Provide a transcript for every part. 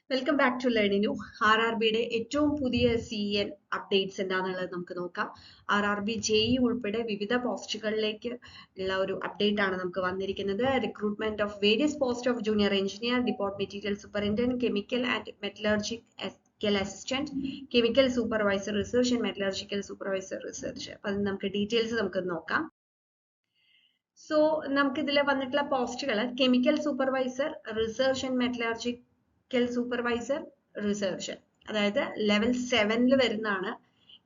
Welcome back to learning ആർആർബിയുടെ ഏറ്റവും പുതിയ CN updates എന്താണെന്നുള്ളത് നമുക്ക് നോക്കാം. ആർആർബി ജെഇ ഉൾപ്പെടെ വിവിധ പോസ്റ്റുകളിലേക്ക് ഉള്ള ഒരു അപ്ഡേറ്റ് ആണ് നമുക്ക് വന്നിരിക്കുന്നത്. Recruitment of various post of junior engineer, depot material superintendent, chemical and metallurgical assistant, chemical supervisor research and metallurgical supervisor research. അപ്പൊ അത് നമുക്ക് ഡീറ്റെയിൽസ് നമുക്ക് നോക്കാം. സോ നമുക്ക് ഇതിൽ വന്നിട്ടുള്ള പോസ്റ്റുകൾ chemical supervisor, research and metallurgical supervisor, research, അതായത് ലെവൽ 7 വരുന്നതാണ്.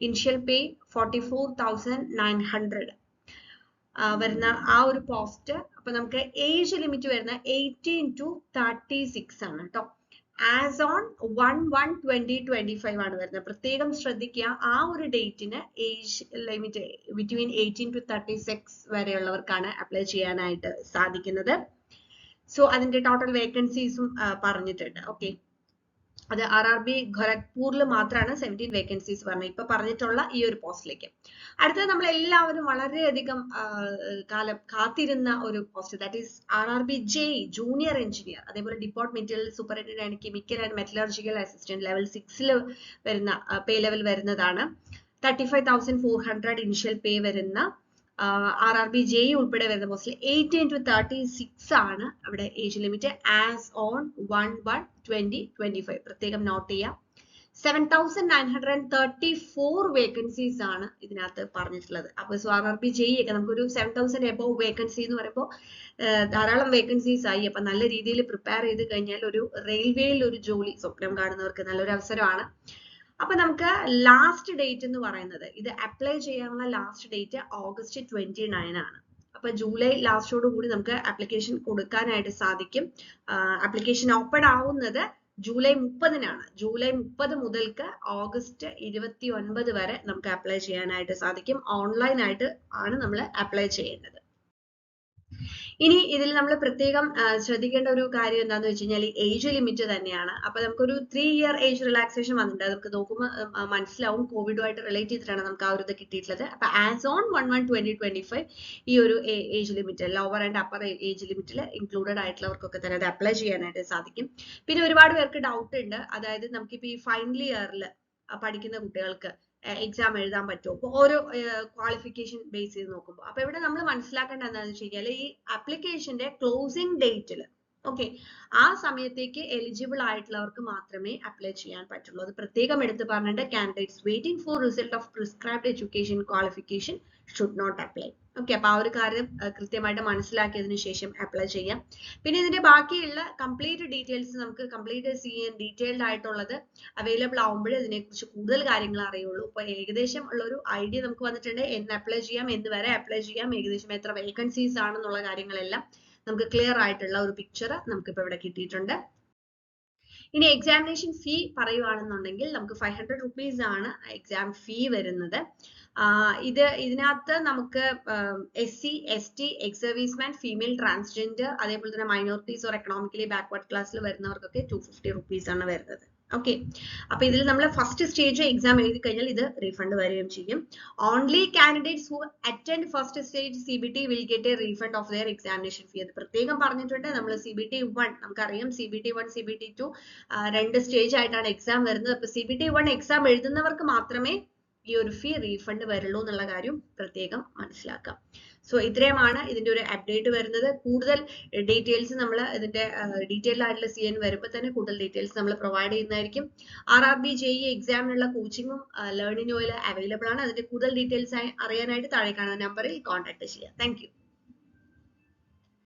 ഇനിഷ്യൽ പേ 44,900 വരുന്ന ആ ഒരു പോസ്റ്റ്. അപ്പൊ നമുക്ക് ഏജ് ലിമിറ്റ് വരുന്ന 18 to 36 ആണ് കേട്ടോ. ആസ് ഓൺ 1/1/2025 ആണ് വരുന്നത്. പ്രത്യേകം ശ്രദ്ധിക്കുക, ആ ഒരു ഡേറ്റിന് ഏജ് ലിമിറ്റ് ബിറ്റ്വീൻ 18 to 36 വരെയുള്ളവർക്കാണ് അപ്ലൈ ചെയ്യാനായിട്ട് സാധിക്കുന്നത്. സോ അതിന്റെ ടോട്ടൽ വേക്കൻസീസും പറഞ്ഞിട്ടുണ്ട്. ഓക്കെ, അത് ആർആർബി ഖരഗ്പൂരിൽ മാത്രമാണ് 17 വേക്കൻസീസ് പറഞ്ഞത് ഇപ്പൊ പറഞ്ഞിട്ടുള്ള ഈ ഒരു പോസ്റ്റിലേക്ക്. അടുത്തത് നമ്മൾ എല്ലാവരും വളരെയധികം കാലം കാത്തിരുന്ന ഒരു post, that is RRB JE junior engineer, അതേപോലെ depot material superintendent and chemical and metallurgical assistant level 6 വരുന്ന പേ ലെവൽ വരുന്നതാണ്. 35,400 ഇനിഷ്യൽ പേ വരുന്ന ആർആർബി ജെഇ ഉൾപ്പെടെ വരുന്ന പോസ്റ്റിൽ 18 to 36 ആണ് അവിടെ ഏജ് ലിമിറ്റ് ആസ് ഓൺ 1/1/2025. പ്രത്യേകം നോട്ട് ചെയ്യാം. 7,934 വേക്കൻസീസ് ആണ് ഇതിനകത്ത് പറഞ്ഞിട്ടുള്ളത്. അപ്പൊ ആർആർബി ജെഇ ഒക്കെ നമുക്കൊരു 7,000 എബോവ് വേക്കൻസി എന്ന് പറയുമ്പോൾ ധാരാളം വേക്കൻസീസ് ആയി. അപ്പൊ നല്ല രീതിയിൽ പ്രിപ്പയർ ചെയ്ത് കഴിഞ്ഞാൽ ഒരു റെയിൽവേയിൽ ഒരു ജോലി സ്വപ്നം കാണുന്നവർക്ക് നല്ലൊരു അവസരമാണ്. അപ്പൊ നമുക്ക് ലാസ്റ്റ് ഡേറ്റ് എന്ന് പറയുന്നത്, ഇത് അപ്ലൈ ചെയ്യാനുള്ള ലാസ്റ്റ് ഡേറ്റ് August 29 ആണ്. അപ്പൊ ജൂലൈ ലാസ്റ്റോട് കൂടി നമുക്ക് ആപ്ലിക്കേഷൻ കൊടുക്കാനായിട്ട് സാധിക്കും. ആപ്ലിക്കേഷൻ ഓപ്പൺ ആവുന്നത് ജൂലൈ 30-നാണ്. ജൂലൈ 30 മുതൽക്ക് August 29 വരെ നമുക്ക് അപ്ലൈ ചെയ്യാനായിട്ട് സാധിക്കും. ഓൺലൈൻ ആയിട്ട് ആണ് നമ്മൾ അപ്ലൈ ചെയ്യേണ്ടത്. ഇനി ഇതിൽ നമ്മൾ പ്രത്യേകം ശ്രദ്ധിക്കേണ്ട ഒരു കാര്യം എന്താന്ന് വെച്ച് കഴിഞ്ഞാൽ ഏജ് ലിമിറ്റ് തന്നെയാണ്. അപ്പൊ നമുക്കൊരു 3 year ഏജ് റിലാക്സേഷൻ വന്നിട്ടുണ്ട്. നമുക്ക് നോക്കുമ്പോൾ മനസ്സിലാവും കോവിഡുമായിട്ട് റിലേറ്റ് ചെയ്തിട്ടാണ് നമുക്ക് ആ ഒരു ഇത് കിട്ടിയിട്ടുള്ളത്. അപ്പൊ ആസ് ഓൺ 1/1/2025 ഈ ഒരു age limit lower and upper age ലിമിറ്റിൽ ഇൻക്ലൂഡഡ് ആയിട്ടുള്ളവർക്കൊക്കെ തന്നെ അത് അപ്ലൈ ചെയ്യാനായിട്ട് സാധിക്കും. പിന്നെ ഒരുപാട് പേർക്ക് ഡൗട്ട് ഉണ്ട്, അതായത് നമുക്കിപ്പോ ഈ ഫൈനൽ ഇയറിൽ പഠിക്കുന്ന കുട്ടികൾക്ക് എക്സാം എഴുതാൻ പറ്റുമോ? അപ്പൊ ഓരോ ക്വാളിഫിക്കേഷൻ ബേസ് ചെയ്ത് നോക്കുമ്പോൾ അപ്പൊ ഇവിടെ നമ്മൾ മനസ്സിലാക്കേണ്ട എന്താണെന്ന് വെച്ച് കഴിഞ്ഞാൽ ഈ ആപ്ലിക്കേഷന്റെ ക്ലോസിംഗ് ഡേറ്റിൽ ആ സമയത്തേക്ക് എലിജിബിൾ ആയിട്ടുള്ളവർക്ക് മാത്രമേ അപ്ലൈ ചെയ്യാൻ പറ്റുള്ളൂ. അത് പ്രത്യേകം എടുത്ത് പറഞ്ഞിട്ട് candidates waiting for result of prescribed education qualification should not apply. അപ്പൊ ആ ഒരു കാര്യം കൃത്യമായിട്ട് മനസ്സിലാക്കിയതിനു ശേഷം അപ്ലൈ ചെയ്യാം. പിന്നെ ഇതിന്റെ ബാക്കിയുള്ള കംപ്ലീറ്റ് ഡീറ്റെയിൽസ് നമുക്ക് കംപ്ലീറ്റ് ചെയ്യാൻ ഡീറ്റെയിൽഡ് ആയിട്ടുള്ളത് അവൈലബിൾ ആവുമ്പോഴേ ഇതിനെക്കുറിച്ച് കൂടുതൽ കാര്യങ്ങൾ അറിയുള്ളൂ. അപ്പൊ ഏകദേശം ഉള്ള ഒരു ഐഡിയ നമുക്ക് വന്നിട്ടുണ്ട്. എന്ന് അപ്ലൈ ചെയ്യാം, എന്ന് വരെ അപ്ലൈ ചെയ്യാം, ഏകദേശം എത്ര വേക്കൻസീസ് ആണെന്നുള്ള കാര്യങ്ങളെല്ലാം നമുക്ക് ക്ലിയർ ആയിട്ടുള്ള ഒരു പിക്ചർ നമുക്കിപ്പോ ഇവിടെ കിട്ടിയിട്ടുണ്ട്. ഇനി എക്സാമിനേഷൻ ഫീ പറയുവാണെന്നുണ്ടെങ്കിൽ നമുക്ക് 500 rupees ആണ് എക്സാം ഫീ വരുന്നത്. ഇതിനകത്ത് നമുക്ക് SC, ST, ex serviceman, female, transgender, അതേപോലെ തന്നെ മൈനോറിറ്റീസ് ഓർ എക്കണോമിക്കലി ബാക്ക്വേർഡ് ക്ലാസ്സിൽ വരുന്നവർക്കൊക്കെ 250 rupees ആണ് വരുന്നത്. ഓക്കെ, അപ്പൊ ഇതിൽ നമ്മൾ ഫസ്റ്റ് സ്റ്റേജ് എക്സാം എഴുതി കഴിഞ്ഞാൽ ഇത് റീഫണ്ട് വരികയും ചെയ്യും. Only candidates who attend first stage CBT will get A refund of their examination ഫീ. അത് പ്രത്യേകം പറഞ്ഞിട്ടുണ്ട്. നമ്മൾ CBT 1 നമുക്കറിയാം, CBT 1 CBT 2 രണ്ട് സ്റ്റേജ് ആയിട്ടാണ് എക്സാം വരുന്നത്. അപ്പൊ CBT 1 എക്സാം എഴുതുന്നവർക്ക് മാത്രമേ ഈ ഒരു ഫീ റീഫണ്ട് വരുള്ളൂ എന്നുള്ള കാര്യം പ്രത്യേകം മനസ്സിലാക്കാം. സോ ഇത്രയുമാണ് ഇതിന്റെ ഒരു അപ്ഡേറ്റ് വരുന്നത്. കൂടുതൽ ഡീറ്റെയിൽസ് നമ്മൾ ഇതിന്റെ ഡീറ്റെയിൽഡ് ആയിട്ടുള്ള CN വരുമ്പോൾ തന്നെ കൂടുതൽ ഡീറ്റെയിൽസ് നമ്മൾ പ്രൊവൈഡ് ചെയ്യുന്നതായിരിക്കും. ആർആർബി ജെഇ എക്സാമിനുള്ള കോച്ചിങ്ങും ലേണിംഗ് ഓയിൽ അവൈലബിൾ ആണ്. അതിന്റെ കൂടുതൽ ഡീറ്റെയിൽസ് അറിയാനായിട്ട് താഴെ കാണുന്ന നമ്പറിൽ കോൺടാക്ട് ചെയ്യാം. Thank you.